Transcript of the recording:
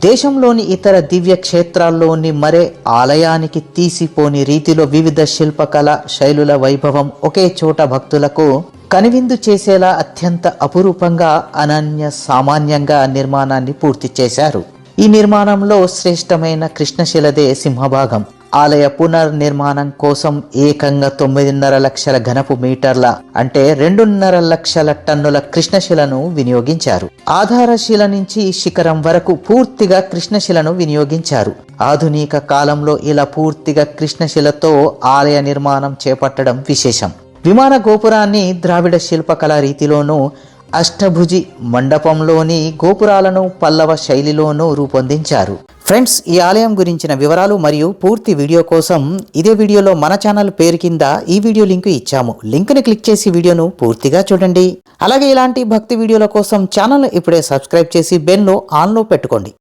దేశంలోని ఇతర దివ్య క్షేత్రాల్లోని మరే ఆలయానికి తీసిపోని రీతిలో వివిధ శిల్పకళ శైలుల వైభవం ఒకే చోట భక్తులకు కనువిందు చేసేలా అత్యంత అపురూపంగా అనన్య సామాన్యంగా నిర్మాణాన్ని పూర్తి చేశారు. ఈ నిర్మాణంలో శ్రేష్టమైన కృష్ణశిలదే సింహభాగం. ఆలయ పునర్నిర్మాణం కోసం ఏకంగా 9.5 లక్షల ఘనపు మీటర్ల అంటే 2.5 లక్షల టన్నుల కృష్ణశిలను వినియోగించారు. ఆధారశిల నుంచి శిఖరం వరకు పూర్తిగా కృష్ణశిలను వినియోగించారు. ఆధునిక కాలంలో ఇలా పూర్తిగా కృష్ణశిలతో ఆలయ నిర్మాణం చేపట్టడం విశేషం. విమాన గోపురాన్ని ద్రావిడ శిల్పకళా రీతిలోనూ, అష్టభుజి మండపంలోని గోపురాలను పల్లవ శైలిలోనూ రూపొందించారు. ఫ్రెండ్స్, ఈ ఆలయం గురించిన వివరాలు మరియు పూర్తి వీడియో కోసం ఇదే వీడియోలో మన ఛానల్ పేరు కింద ఈ వీడియో లింక్ ఇచ్చాము. లింక్ని క్లిక్ చేసి వీడియోను పూర్తిగా చూడండి. అలాగే ఇలాంటి భక్తి వీడియోల కోసం ఛానల్ ఇప్పుడే సబ్స్క్రైబ్ చేసి బెల్ను ఆన్లో పెట్టుకోండి.